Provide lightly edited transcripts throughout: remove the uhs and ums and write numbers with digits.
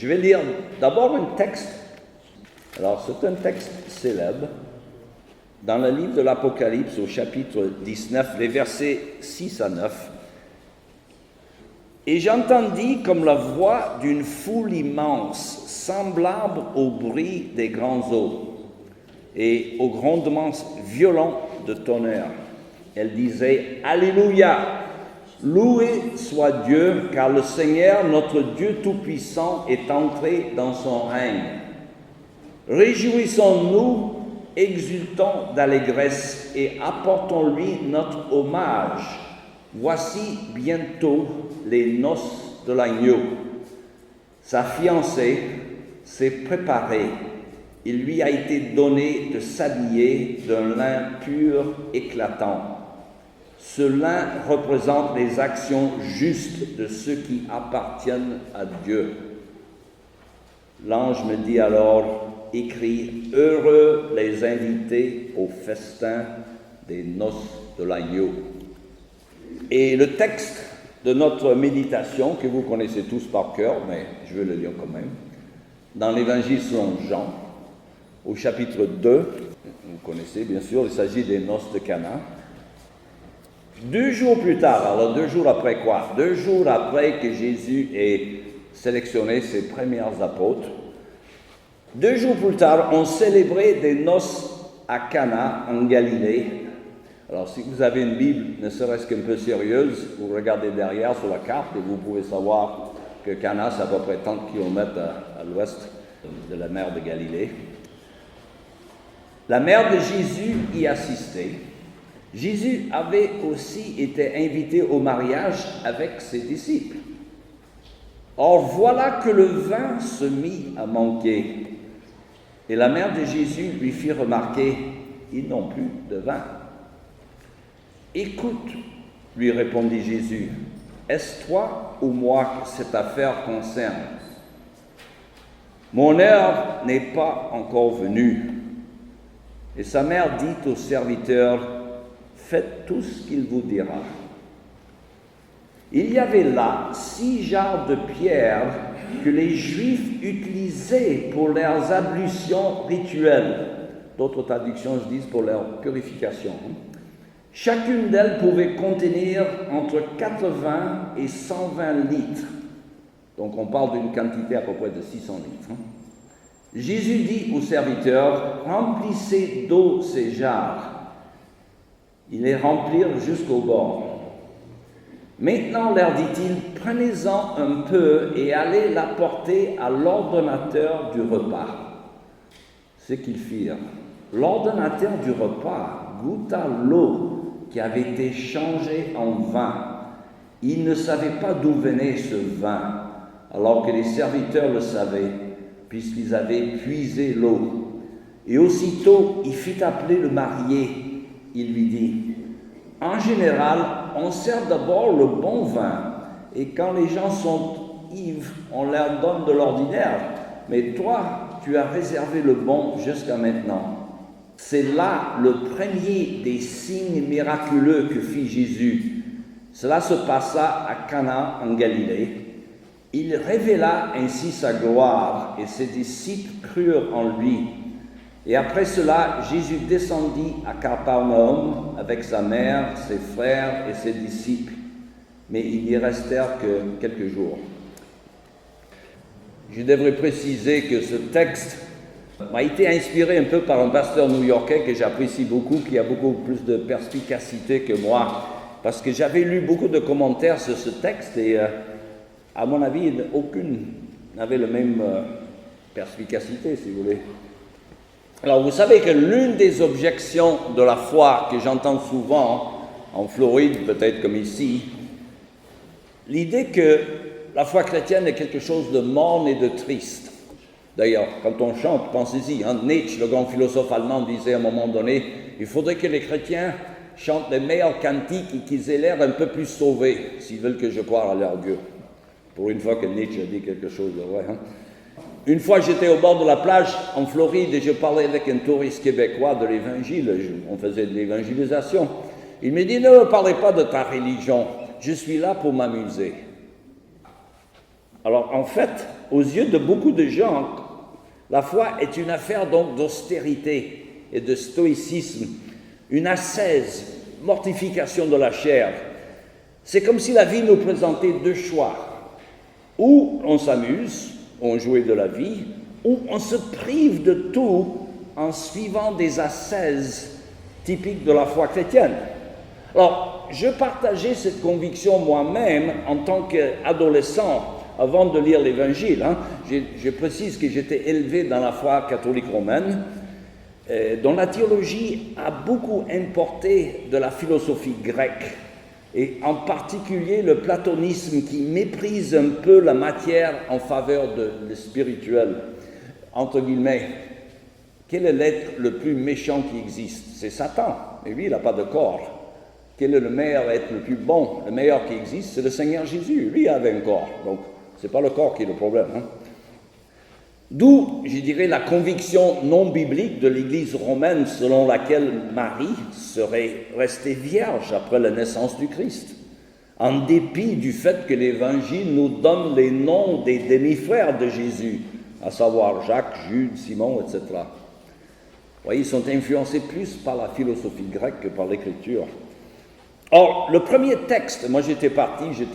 Je vais lire d'abord un texte. Alors, c'est un texte célèbre dans le livre de l'Apocalypse au chapitre 19, les versets 6 à 9. « Et j'entendis comme la voix d'une foule immense, semblable au bruit des grands eaux et au grondement violent de tonnerre. Elle disait « Alléluia ! Loué soit Dieu, car le Seigneur, notre Dieu Tout-Puissant, est entré dans son règne. Réjouissons-nous, exultons d'allégresse et apportons-lui notre hommage. Voici bientôt les noces de l'agneau. Sa fiancée s'est préparée. Il lui a été donné de s'habiller d'un lin pur éclatant. Ce lin représente les actions justes de ceux qui appartiennent à Dieu. L'ange me dit alors, écrit, heureux les invités au festin des noces de l'agneau. Et le texte de notre méditation, que vous connaissez tous par cœur, mais je vais le lire quand même, dans l'évangile selon Jean, au chapitre 2, vous connaissez bien sûr, il s'agit des noces de Cana. 2 jours plus tard, alors 2 jours après quoi? 2 jours après que Jésus ait sélectionné ses premiers apôtres, 2 jours plus tard, on célébrait des noces à Cana, en Galilée. Alors, si vous avez une Bible, ne serait-ce qu'un peu sérieuse, vous regardez derrière sur la carte et vous pouvez savoir que Cana, c'est à peu près 30 km à l'ouest de la mer de Galilée. La mère de Jésus y assistait. Jésus avait aussi été invité au mariage avec ses disciples. Or, voilà que le vin se mit à manquer. Et la mère de Jésus lui fit remarquer, ils n'ont plus de vin. Écoute, lui répondit Jésus, est-ce toi ou moi que cette affaire concerne? Mon heure n'est pas encore venue. Et sa mère dit au serviteur, faites tout ce qu'il vous dira. Il y avait là 6 jarres de pierre que les Juifs utilisaient pour leurs ablutions rituelles. D'autres traductions disent pour leur purification. Chacune d'elles pouvait contenir entre 80 et 120 litres. Donc on parle d'une quantité à peu près de 600 litres. Jésus dit aux serviteurs, remplissez d'eau ces jarres. Ils les remplirent jusqu'au bord. Maintenant, leur dit-il, prenez-en un peu et allez l'apporter à l'ordonnateur du repas. Ce qu'ils firent. L'ordonnateur du repas goûta l'eau qui avait été changée en vin. Il ne savait pas d'où venait ce vin, alors que les serviteurs le savaient, puisqu'ils avaient puisé l'eau. Et aussitôt, il fit appeler le marié. Il lui dit, en général, on sert d'abord le bon vin, et quand les gens sont ivres, on leur donne de l'ordinaire. Mais toi, tu as réservé le bon jusqu'à maintenant. C'est là le premier des signes miraculeux que fit Jésus. Cela se passa à Cana en Galilée. Il révéla ainsi sa gloire, et ses disciples crurent en lui. Et après cela, Jésus descendit à Capernaum avec sa mère, ses frères et ses disciples, mais ils n'y restèrent que quelques jours. Je devrais préciser que ce texte m'a été inspiré un peu par un pasteur new-yorkais que j'apprécie beaucoup, qui a beaucoup plus de perspicacité que moi, parce que j'avais lu beaucoup de commentaires sur ce texte et à mon avis, aucune n'avait la même perspicacité, si vous voulez. Alors, vous savez que l'une des objections de la foi que j'entends souvent, en Floride, peut-être comme ici, l'idée que la foi chrétienne est quelque chose de morne et de triste. D'ailleurs, quand on chante, pensez-y, Nietzsche, le grand philosophe allemand, disait à un moment donné, il faudrait que les chrétiens chantent les meilleurs cantiques et qu'ils aient l'air un peu plus sauvés, s'ils veulent que je croie à leur Dieu. Pour une fois que Nietzsche a dit quelque chose de vrai. Une fois, j'étais au bord de la plage en Floride et je parlais avec un touriste québécois de l'Évangile. On faisait de l'évangélisation. Il me dit, ne parlez pas de ta religion. Je suis là pour m'amuser. Alors en fait, aux yeux de beaucoup de gens, la foi est une affaire donc d'austérité et de stoïcisme, une ascèse, mortification de la chair. C'est comme si la vie nous présentait deux choix. Ou on s'amuse, on jouit de la vie, ou on se prive de tout en suivant des ascèses typiques de la foi chrétienne. Alors, je partageais cette conviction moi-même en tant qu'adolescent avant de lire l'Évangile. Je précise que j'étais élevé dans la foi catholique romaine, dont la théologie a beaucoup importé de la philosophie grecque, et en particulier le platonisme qui méprise un peu la matière en faveur de le spirituel. Entre guillemets, quel est l'être le plus méchant qui existe? C'est Satan, mais lui, il n'a pas de corps. Quel est le meilleur être le plus bon? Le meilleur qui existe, c'est le Seigneur Jésus. Lui avait un corps, donc ce n'est pas le corps qui est le problème. D'où, je dirais, la conviction non biblique de l'Église romaine selon laquelle Marie serait restée vierge après la naissance du Christ, en dépit du fait que l'Évangile nous donne les noms des demi-frères de Jésus, à savoir Jacques, Jude, Simon, etc. Vous voyez, ils sont influencés plus par la philosophie grecque que par l'Écriture. Or, le premier texte, moi j'étais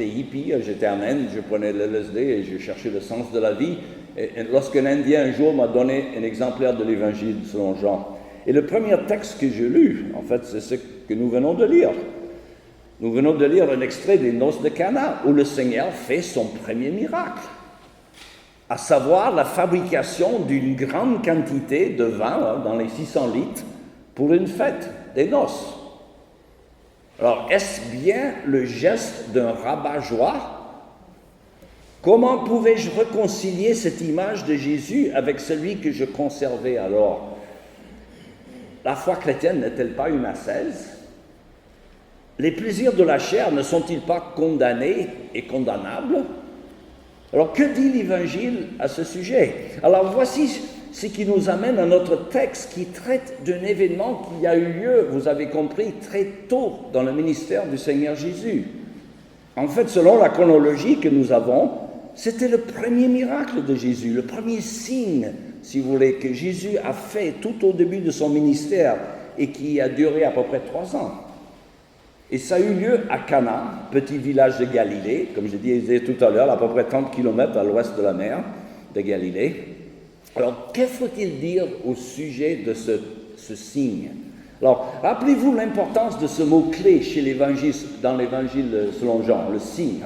hippie, j'étais en Inde, je prenais l'LSD et je cherchais le sens de la vie. Et lorsqu'un Indien un jour m'a donné un exemplaire de l'Évangile selon Jean. Et le premier texte que j'ai lu, en fait, c'est ce que nous venons de lire. Nous venons de lire un extrait des Noces de Cana, où le Seigneur fait son premier miracle, à savoir la fabrication d'une grande quantité de vin, dans les 600 litres, pour une fête, des noces. Alors, est-ce bien le geste d'un rabat-joie? Comment pouvais-je réconcilier cette image de Jésus avec celui que je conservais alors? La foi chrétienne n'est-elle pas une ascèse? Les plaisirs de la chair ne sont-ils pas condamnés et condamnables? Alors, que dit l'Évangile à ce sujet? Alors, voici ce qui nous amène à notre texte qui traite d'un événement qui a eu lieu, vous avez compris, très tôt dans le ministère du Seigneur Jésus. En fait, selon la chronologie que nous avons, c'était le premier miracle de Jésus, le premier signe, si vous voulez, que Jésus a fait tout au début de son ministère et qui a duré à peu près 3 ans. Et ça a eu lieu à Cana, petit village de Galilée, comme je disais tout à l'heure, à peu près 30 km à l'ouest de la mer de Galilée. Alors, que faut-il dire au sujet de ce signe? Alors, rappelez-vous l'importance de ce mot-clé chez l'Évangile, dans l'Évangile selon Jean, le signe.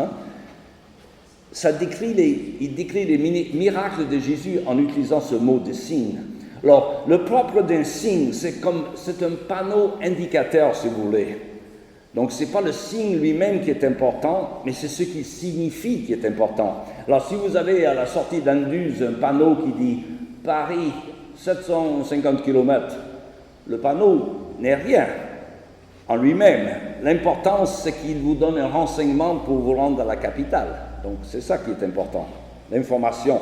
Il décrit les miracles de Jésus en utilisant ce mot de signe. Alors, le propre d'un signe, c'est un panneau indicateur, si vous voulez. Donc, ce n'est pas le signe lui-même qui est important, mais c'est ce qu'il signifie qui est important. Alors, si vous avez à la sortie d'Anduze un panneau qui dit « Paris, 750 km », le panneau n'est rien en lui-même. L'importance, c'est qu'il vous donne un renseignement pour vous rendre à la capitale. Donc, c'est ça qui est important, l'information.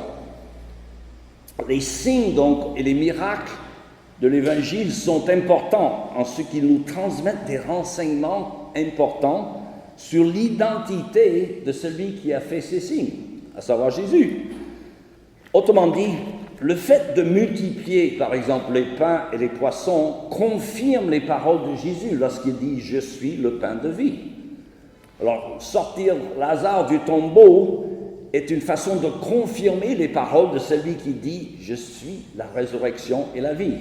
Les signes, donc, et les miracles de l'Évangile sont importants en ce qu'ils nous transmettent des renseignements importants sur l'identité de celui qui a fait ces signes, à savoir Jésus. Autrement dit, le fait de multiplier, par exemple, les pains et les poissons confirme les paroles de Jésus lorsqu'il dit « Je suis le pain de vie ». Alors, sortir Lazare du tombeau est une façon de confirmer les paroles de celui qui dit « Je suis la résurrection et la vie ».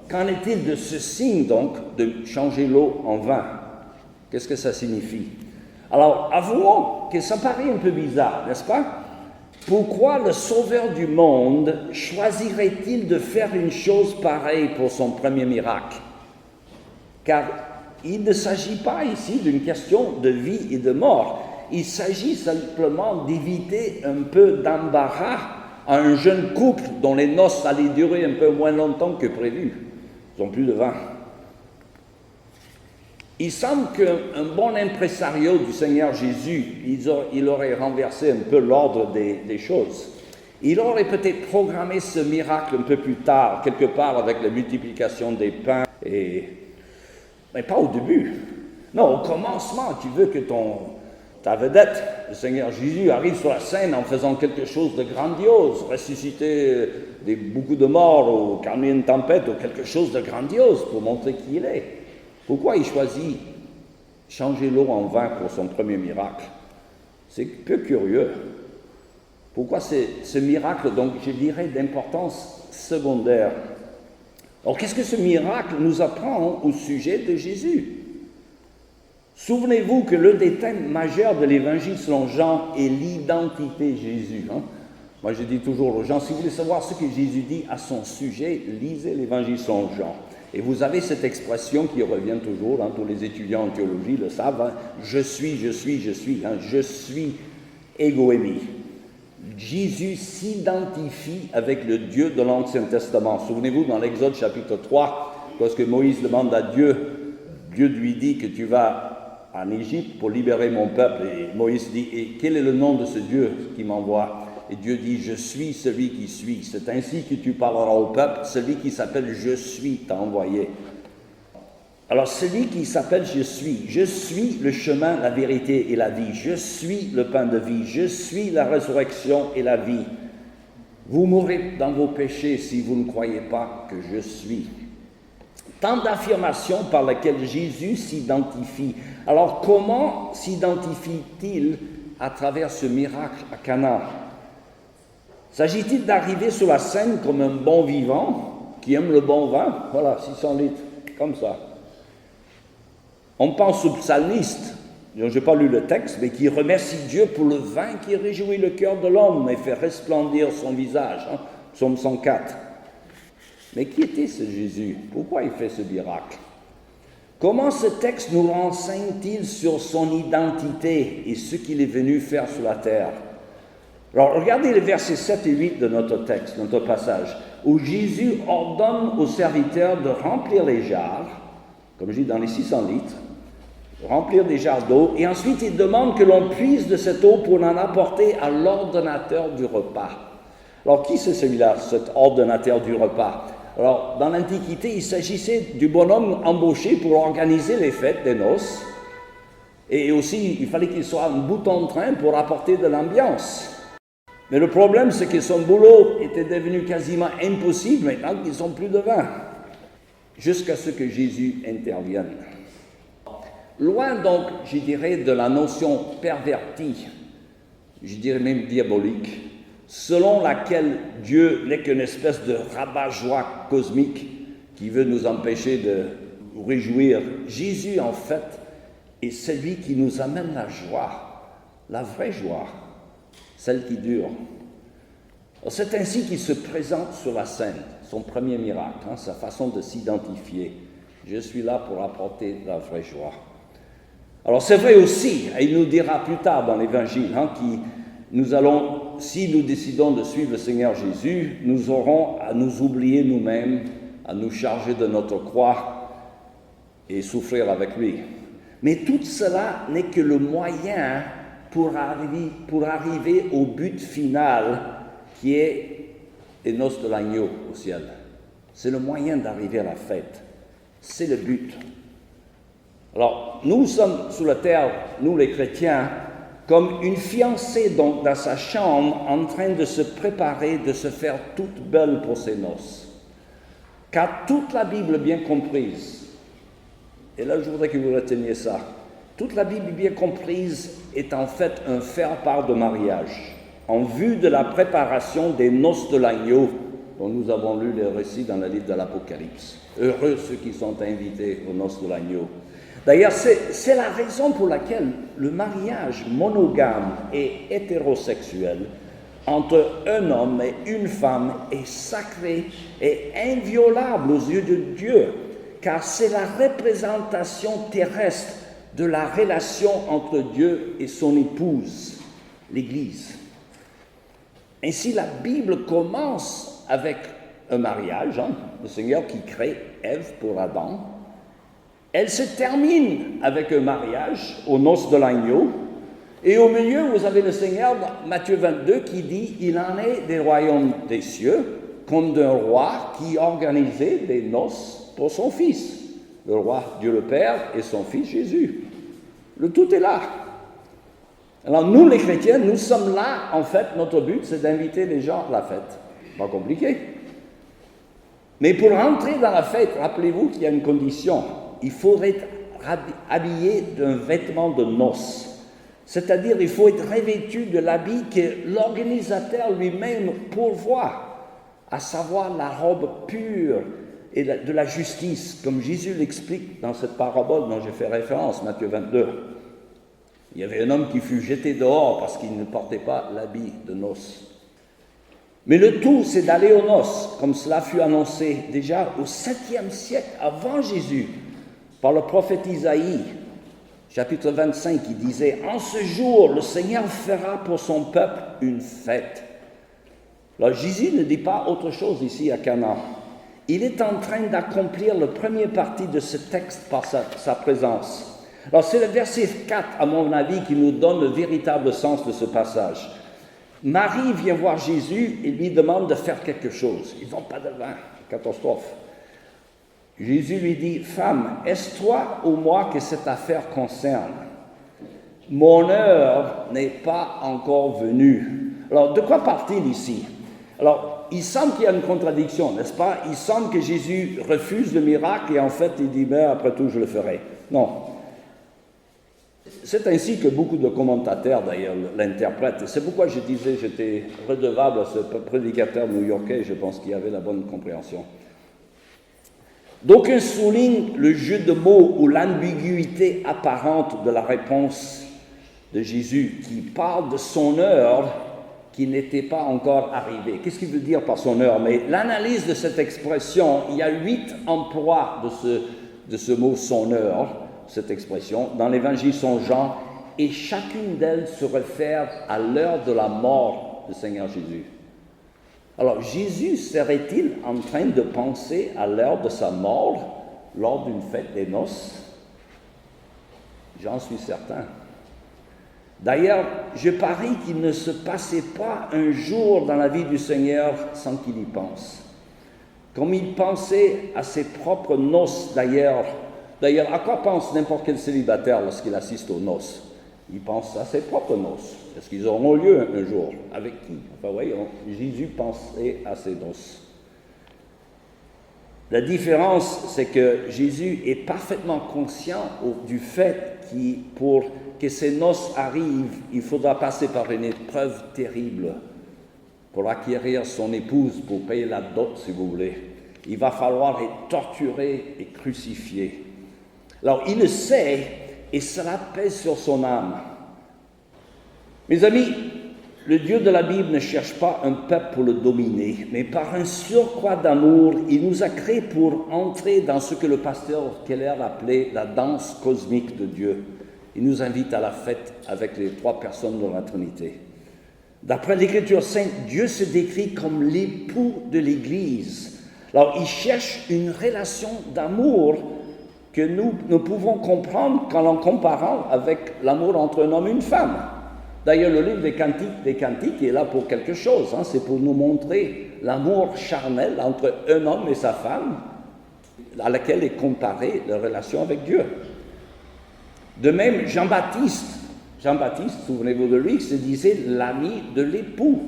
Qu'en est-il de ce signe, donc, de changer l'eau en vin? Qu'est-ce que ça signifie? Alors, avouons que ça paraît un peu bizarre, n'est-ce pas? Pourquoi le Sauveur du monde choisirait-il de faire une chose pareille pour son premier miracle? Car il ne s'agit pas ici d'une question de vie et de mort. Il s'agit simplement d'éviter un peu d'embarras à un jeune couple dont les noces allaient durer un peu moins longtemps que prévu. Ils n'ont plus de vin. Il semble qu'un bon impresario du Seigneur Jésus, il aurait renversé un peu l'ordre des choses. Il aurait peut-être programmé ce miracle un peu plus tard, quelque part avec la multiplication des pains, mais pas au début. Non, au commencement, tu veux que ta vedette. Le Seigneur Jésus arrive sur la scène en faisant quelque chose de grandiose, ressusciter beaucoup de morts ou calmer une tempête ou quelque chose de grandiose pour montrer qui il est. Pourquoi il choisit changer l'eau en vin pour son premier miracle? C'est peu curieux. Pourquoi ce miracle, donc, je dirais, d'importance secondaire? Alors, qu'est-ce que ce miracle nous apprend au sujet de Jésus? Souvenez-vous que l'un des thèmes majeurs de l'Évangile selon Jean est l'identité de Jésus. Moi, je dis toujours aux gens, si vous voulez savoir ce que Jésus dit à son sujet, lisez l'Évangile selon Jean. Et vous avez cette expression qui revient toujours, tous les étudiants en théologie le savent, je suis, je suis ego eimi. Jésus s'identifie avec le Dieu de l'Ancien Testament. Souvenez-vous, dans l'Exode chapitre 3, lorsque Moïse demande à Dieu, Dieu lui dit que tu vas en Égypte pour libérer mon peuple. Et Moïse dit, et quel est le nom de ce Dieu qui m'envoie? Et Dieu dit, je suis celui qui suis. C'est ainsi que tu parleras au peuple, celui qui s'appelle je suis t'a envoyé. Alors celui qui s'appelle je suis le chemin, la vérité et la vie. Je suis le pain de vie, je suis la résurrection et la vie. Vous mourrez dans vos péchés si vous ne croyez pas que je suis. Tant d'affirmations par lesquelles Jésus s'identifie. Alors comment s'identifie-t-il à travers ce miracle à Cana? S'agit-il d'arriver sur la scène comme un bon vivant qui aime le bon vin? Voilà, 600 litres, comme ça. On pense au psalmiste, je n'ai pas lu le texte, mais qui remercie Dieu pour le vin qui réjouit le cœur de l'homme et fait resplendir son visage. Psaume 104. Mais qui était ce Jésus? Pourquoi il fait ce miracle? Comment ce texte nous renseigne-t-il sur son identité et ce qu'il est venu faire sur la terre? Alors, regardez les versets 7 et 8 de notre texte, notre passage, où Jésus ordonne aux serviteurs de remplir les jarres, comme je dis dans les 600 litres, remplir des jarres d'eau, et ensuite il demande que l'on puise de cette eau pour en apporter à l'ordonnateur du repas. Alors, qui c'est celui-là, cet ordonnateur du repas? Alors, dans l'Antiquité, il s'agissait du bonhomme embauché pour organiser les fêtes des noces, et aussi, il fallait qu'il soit un bouton de train pour apporter de l'ambiance. Mais le problème, c'est que son boulot était devenu quasiment impossible maintenant qu'ils n'ont plus de vin, jusqu'à ce que Jésus intervienne. Loin donc, je dirais, de la notion pervertie, je dirais même diabolique, selon laquelle Dieu n'est qu'une espèce de rabat-joie cosmique qui veut nous empêcher de nous réjouir. Jésus, en fait, est celui qui nous amène la joie, la vraie joie, celle qui dure. C'est ainsi qu'il se présente sur la scène, son premier miracle, sa façon de s'identifier. Je suis là pour apporter la vraie joie. Alors c'est vrai aussi, et il nous dira plus tard dans l'Évangile, si nous décidons de suivre le Seigneur Jésus, nous aurons à nous oublier nous-mêmes, à nous charger de notre croix et souffrir avec lui. Mais tout cela n'est que le moyen pour arriver au but final qui est les noces de l'agneau au ciel. C'est le moyen d'arriver à la fête. C'est le but. Alors, nous sommes sur la terre, nous les chrétiens, comme une fiancée donc dans sa chambre en train de se préparer, de se faire toute belle pour ses noces. Car toute la Bible bien comprise, et là je voudrais que vous reteniez ça, toute la Bible bien comprise est en fait un faire-part de mariage, en vue de la préparation des noces de l'agneau, dont nous avons lu les récits dans le livre de l'Apocalypse. Heureux ceux qui sont invités aux noces de l'agneau. D'ailleurs, c'est la raison pour laquelle le mariage monogame et hétérosexuel entre un homme et une femme est sacré et inviolable aux yeux de Dieu, car c'est la représentation terrestre de la relation entre Dieu et son épouse, l'Église. Ainsi, la Bible commence avec un mariage, le Seigneur qui crée Ève pour Adam. Elle se termine avec un mariage aux noces de l'agneau. Et au milieu, vous avez le Seigneur, Matthieu 22, qui dit « Il en est des royaumes des cieux, comme d'un roi qui organisait des noces pour son fils. » Le roi, Dieu le Père, et son fils Jésus. Le tout est là. Alors nous, les chrétiens, nous sommes là, en fait, notre but, c'est d'inviter les gens à la fête. Pas compliqué. Mais pour entrer dans la fête, rappelez-vous qu'il y a une condition. Il faudrait être habillé d'un vêtement de noces. C'est-à-dire, il faut être revêtu de l'habit que l'organisateur lui-même pourvoit, à savoir la robe pure et de la justice, comme Jésus l'explique dans cette parabole dont j'ai fait référence, Matthieu 22. Il y avait un homme qui fut jeté dehors parce qu'il ne portait pas l'habit de noces. Mais le tout, c'est d'aller aux noces, comme cela fut annoncé déjà au 7e siècle avant Jésus, par le prophète Isaïe, chapitre 25, il disait « En ce jour, le Seigneur fera pour son peuple une fête. » Alors Jésus ne dit pas autre chose ici à Cana. Il est en train d'accomplir la première partie de ce texte par sa présence. Alors c'est le verset 4, à mon avis, qui nous donne le véritable sens de ce passage. Marie vient voir Jésus et lui demande de faire quelque chose. Ils n'ont pas de vin, catastrophe. Jésus lui dit, « Femme, est-ce toi ou moi que cette affaire concerne? Mon heure n'est pas encore venue. » Alors, de quoi part-il ici? Alors, il semble qu'il y a une contradiction, n'est-ce pas? Il semble que Jésus refuse le miracle et en fait, il dit, « Mais après tout, je le ferai. » Non. C'est ainsi que beaucoup de commentateurs, d'ailleurs, l'interprètent. C'est pourquoi je disais, j'étais redevable à ce prédicateur new-yorkais, je pense qu'il avait la bonne compréhension. D'aucuns soulignent le jeu de mots ou l'ambiguïté apparente de la réponse de Jésus, qui parle de son heure qui n'était pas encore arrivée. Qu'est-ce qu'il veut dire par son heure? Mais l'analyse de cette expression, il y a 8 emplois de ce mot son heure, cette expression, dans l'évangile Saint Jean, et chacune d'elles se réfère à l'heure de la mort du Seigneur Jésus. Alors, Jésus serait-il en train de penser à l'heure de sa mort lors d'une fête des noces? J'en suis certain. D'ailleurs, je parie qu'il ne se passait pas un jour dans la vie du Seigneur sans qu'il y pense. Comme il pensait à ses propres noces, d'ailleurs, à quoi pense n'importe quel célibataire lorsqu'il assiste aux noces? Il pense à ses propres noces. Est-ce qu'ils auront lieu un jour? Avec qui? Enfin, voyons, Jésus pensait à ses noces. La différence, c'est que Jésus est parfaitement conscient du fait pour que ces noces arrivent, il faudra passer par une épreuve terrible pour acquérir son épouse, pour payer la dot, si vous voulez. Il va falloir être torturé et crucifié. Alors, il le sait, et cela pèse sur son âme. Mes amis, le Dieu de la Bible ne cherche pas un peuple pour le dominer, mais par un surcroît d'amour, il nous a créés pour entrer dans ce que le pasteur Keller appelait la danse cosmique de Dieu. Il nous invite à la fête avec les 3 personnes de la Trinité. D'après l'Écriture sainte, Dieu se décrit comme l'époux de l'Église. Alors, il cherche une relation d'amour que nous pouvons comprendre en comparant avec l'amour entre un homme et une femme. D'ailleurs, le livre des Cantiques est là pour quelque chose. C'est pour nous montrer l'amour charnel entre un homme et sa femme, à laquelle est comparée la relation avec Dieu. De même, Jean-Baptiste, souvenez-vous de lui, se disait l'ami de l'époux.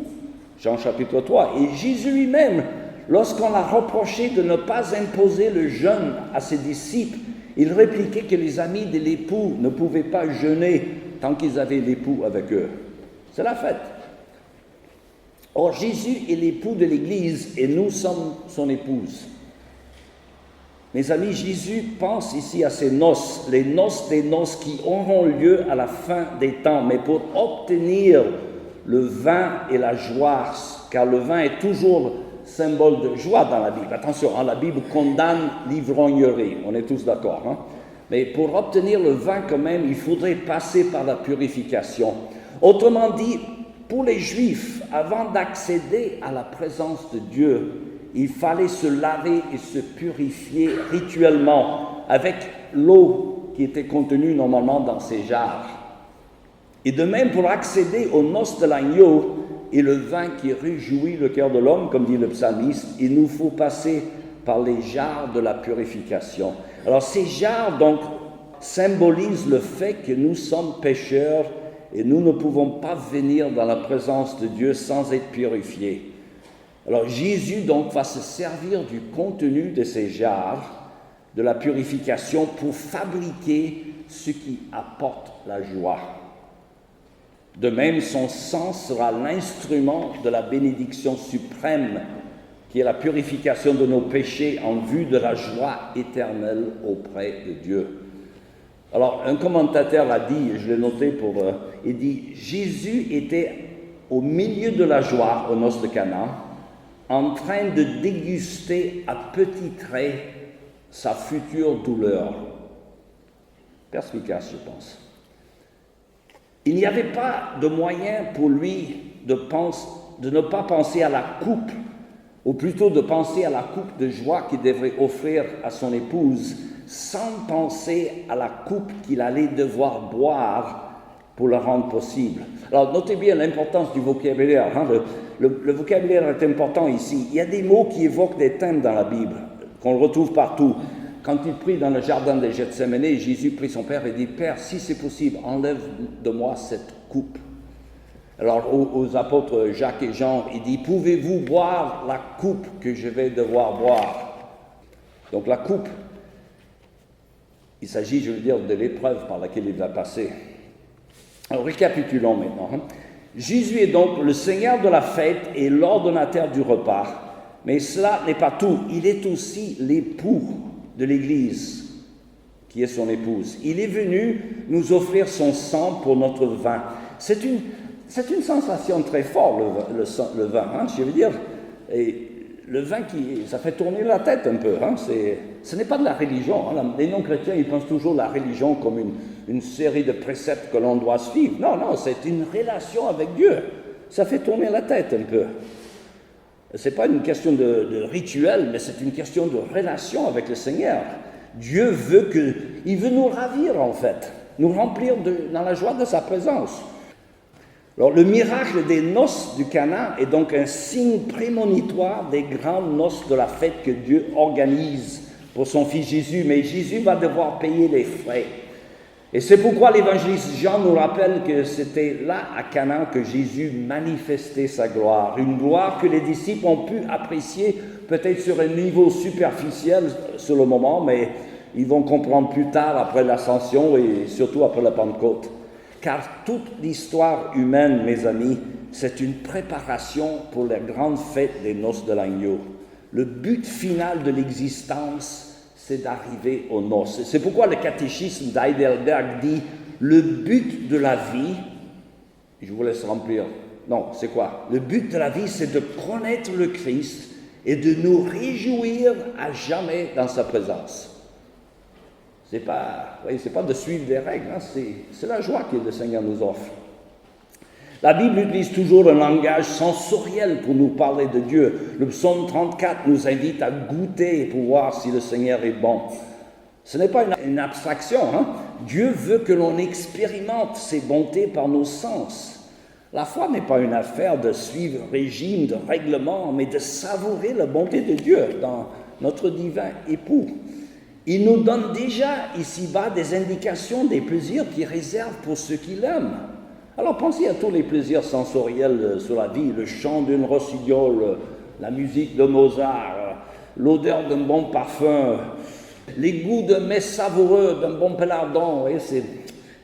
Jean chapitre 3. Et Jésus lui-même, lorsqu'on l'a reproché de ne pas imposer le jeûne à ses disciples, il répliquait que les amis de l'époux ne pouvaient pas jeûner tant qu'ils avaient l'époux avec eux. C'est la fête. Or, Jésus est l'époux de l'Église et nous sommes son épouse. Mes amis, Jésus pense ici à ces noces, les noces des noces qui auront lieu à la fin des temps, mais pour obtenir le vin et la joie, car le vin est toujours symbole de joie dans la Bible. Attention, la Bible condamne l'ivrognerie, on est tous d'accord. Mais pour obtenir le vin quand même, il faudrait passer par la purification. Autrement dit, pour les Juifs, avant d'accéder à la présence de Dieu, il fallait se laver et se purifier rituellement avec l'eau qui était contenue normalement dans ces jarres. Et de même, pour accéder aux noces de l'agneau et le vin qui réjouit le cœur de l'homme, comme dit le psalmiste, il nous faut passer par les jarres de la purification. Alors ces jarres, donc, symbolisent le fait que nous sommes pécheurs et nous ne pouvons pas venir dans la présence de Dieu sans être purifiés. Alors Jésus donc va se servir du contenu de ces jarres, de la purification, pour fabriquer ce qui apporte la joie. De même, son sang sera l'instrument de la bénédiction suprême, qui est la purification de nos péchés en vue de la joie éternelle auprès de Dieu. Alors, un commentateur l'a dit, je l'ai noté il dit « Jésus était au milieu de la joie aux noces de Cana, en train de déguster à petits traits sa future douleur. » Perspicace, je pense. Il n'y avait pas de moyen pour lui de ne pas penser à la coupe, ou plutôt de penser à la coupe de joie qu'il devrait offrir à son épouse, sans penser à la coupe qu'il allait devoir boire pour le rendre possible. Alors, notez bien l'importance du vocabulaire. Hein? Le vocabulaire est important ici. Il y a des mots qui évoquent des thèmes dans la Bible, qu'on retrouve partout. Quand il prie dans le jardin de Gethsémane, Jésus prie son Père et dit « Père, si c'est possible, enlève de moi cette coupe. » Alors, aux apôtres Jacques et Jean, il dit « Pouvez-vous boire la coupe que je vais devoir boire ?» Donc, la coupe, il s'agit, je veux dire, de l'épreuve par laquelle il va passer. Alors, récapitulons maintenant. Jésus est donc le Seigneur de la fête et l'ordonnateur du repas, mais cela n'est pas tout. Il est aussi l'époux de l'Église, qui est son épouse. Il est venu nous offrir son sang pour notre vin. C'est une sensation très forte, le vin. Hein, je veux dire, et le vin, ça fait tourner la tête un peu. Hein, ce n'est pas de la religion. Hein, les non-chrétiens, ils pensent toujours la religion comme une série de préceptes que l'on doit suivre. Non, c'est une relation avec Dieu. Ça fait tourner la tête un peu. Ce n'est pas une question de rituel, mais c'est une question de relation avec le Seigneur. Dieu il veut nous ravir en fait, nous remplir dans la joie de sa présence. Alors le miracle des noces du Cana est donc un signe prémonitoire des grandes noces de la fête que Dieu organise pour son Fils Jésus, mais Jésus va devoir payer les frais. Et c'est pourquoi l'évangéliste Jean nous rappelle que c'était là, à Cana, que Jésus manifestait sa gloire. Une gloire que les disciples ont pu apprécier peut-être sur un niveau superficiel sur le moment, mais ils vont comprendre plus tard après l'ascension et surtout après la Pentecôte. Car toute l'histoire humaine, mes amis, c'est une préparation pour la grande fête des noces de l'agneau. Le but final de l'existence, c'est d'arriver aux noces. C'est pourquoi le catéchisme d'Heidelberg dit « Le but de la vie », je vous laisse remplir, non, c'est quoi? Le but de la vie, c'est de connaître le Christ et de nous réjouir à jamais dans sa présence. C'est pas de suivre des règles, hein, c'est la joie que le Seigneur nous offre. La Bible utilise toujours un langage sensoriel pour nous parler de Dieu. Le psaume 34 nous invite à goûter pour voir si le Seigneur est bon. Ce n'est pas une abstraction. Hein? Dieu veut que l'on expérimente ses bontés par nos sens. La foi n'est pas une affaire de suivre un régime, de règlement, mais de savourer la bonté de Dieu dans notre divin époux. Il nous donne déjà ici-bas des indications des plaisirs qu'il réserve pour ceux qui l'aiment. Alors pensez à tous les plaisirs sensoriels sur la vie, le chant d'une rossignol, la musique de Mozart, l'odeur d'un bon parfum, les goûts de mets savoureux, d'un bon pelardon.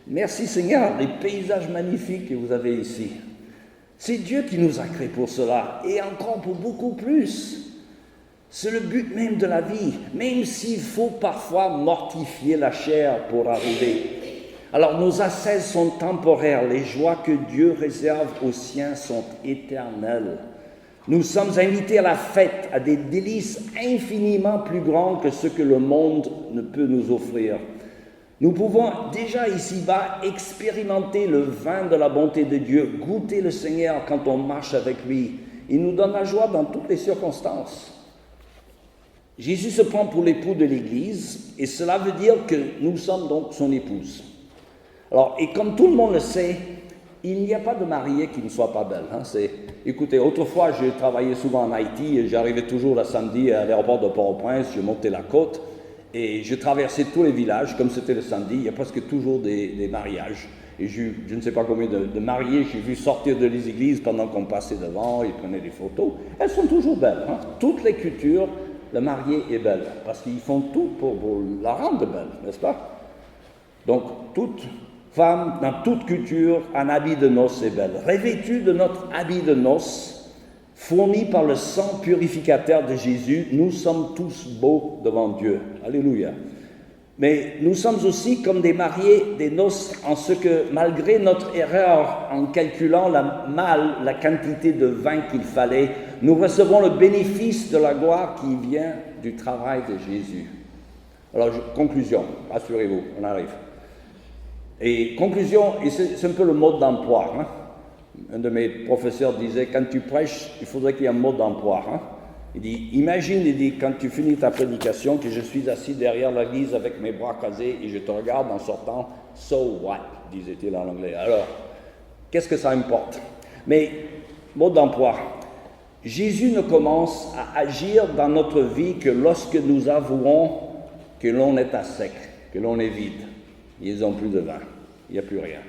Merci Seigneur, les paysages magnifiques que vous avez ici. C'est Dieu qui nous a créés pour cela, et encore pour beaucoup plus. C'est le but même de la vie, même s'il faut parfois mortifier la chair pour arriver. Alors nos ascèses sont temporaires, les joies que Dieu réserve aux siens sont éternelles. Nous sommes invités à la fête, à des délices infiniment plus grands que ce que le monde ne peut nous offrir. Nous pouvons déjà ici-bas expérimenter le vin de la bonté de Dieu, goûter le Seigneur quand on marche avec lui. Il nous donne la joie dans toutes les circonstances. Jésus se prend pour l'époux de l'Église, et cela veut dire que nous sommes donc son épouse. Alors, et comme tout le monde le sait, il n'y a pas de mariée qui ne soit pas belle. Hein. Écoutez, autrefois, je travaillais souvent en Haïti, et j'arrivais toujours le samedi à l'aéroport de Port-au-Prince, je montais la côte, Et je traversais tous les villages, comme c'était le samedi, il y a presque toujours des mariages. Et je ne sais pas combien de mariés j'ai vu sortir de les églises pendant qu'on passait devant, ils prenaient des photos. Elles sont toujours belles. Hein? Toutes les cultures, le marié est belle, parce qu'ils font tout pour la rendre belle, n'est-ce pas? Donc, toute femme, dans toute culture, un habit de noces est belle. Revêtue de notre habit de noces, fourni par le sang purificateur de Jésus, nous sommes tous beaux devant Dieu. Alléluia. Mais nous sommes aussi comme des mariés des noces en ce que, malgré notre erreur en calculant mal la quantité de vin qu'il fallait, nous recevons le bénéfice de la gloire qui vient du travail de Jésus. Alors, conclusion, rassurez-vous, on arrive. Et conclusion, et c'est un peu le mode d'emploi. Hein? Un de mes professeurs disait, quand tu prêches, il faudrait qu'il y ait un mode d'emploi. Hein? Il dit, imagine, quand tu finis ta prédication, que je suis assis derrière l'église avec mes bras croisés et je te regarde en sortant, so what, disait-il en anglais. Alors, qu'est-ce que ça importe? Mais, mode d'emploi, Jésus ne commence à agir dans notre vie que lorsque nous avouons que l'on est à sec, que l'on est vide. Ils n'ont plus de vin, il n'y a plus rien.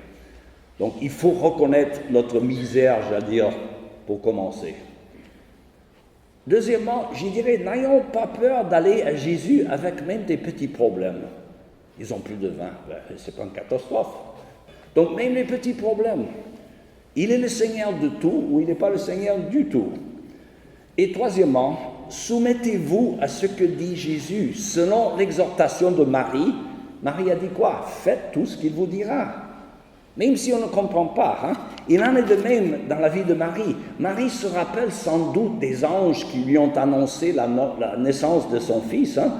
Donc, il faut reconnaître notre misère, j'allais dire, pour commencer. Deuxièmement, je dirais, n'ayons pas peur d'aller à Jésus avec même des petits problèmes. Ils n'ont plus de vin, ce n'est pas une catastrophe. Donc, même les petits problèmes. Il est le Seigneur de tout ou il n'est pas le Seigneur du tout. Et troisièmement, soumettez-vous à ce que dit Jésus. Selon l'exhortation de Marie, Marie a dit quoi? Faites tout ce qu'il vous dira. Même si on ne comprend pas, hein? Il en est de même dans la vie de Marie. Marie se rappelle sans doute des anges qui lui ont annoncé la naissance de son fils, hein?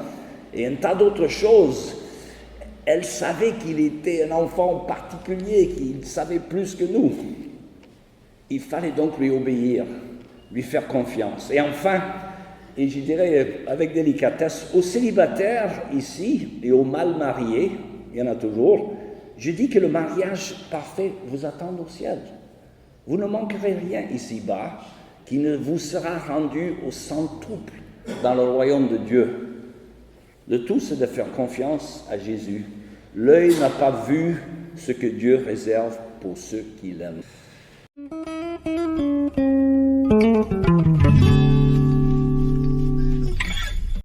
Et un tas d'autres choses. Elle savait qu'il était un enfant particulier, qu'il savait plus que nous. Il fallait donc lui obéir, lui faire confiance. Et enfin, et je dirais avec délicatesse, aux célibataires ici et aux mal mariés, il y en a toujours, je dis que le mariage parfait vous attend au ciel. Vous ne manquerez rien ici-bas qui ne vous sera rendu au centuple dans le royaume de Dieu. Le tout, c'est de faire confiance à Jésus. L'œil n'a pas vu ce que Dieu réserve pour ceux qui l'aiment.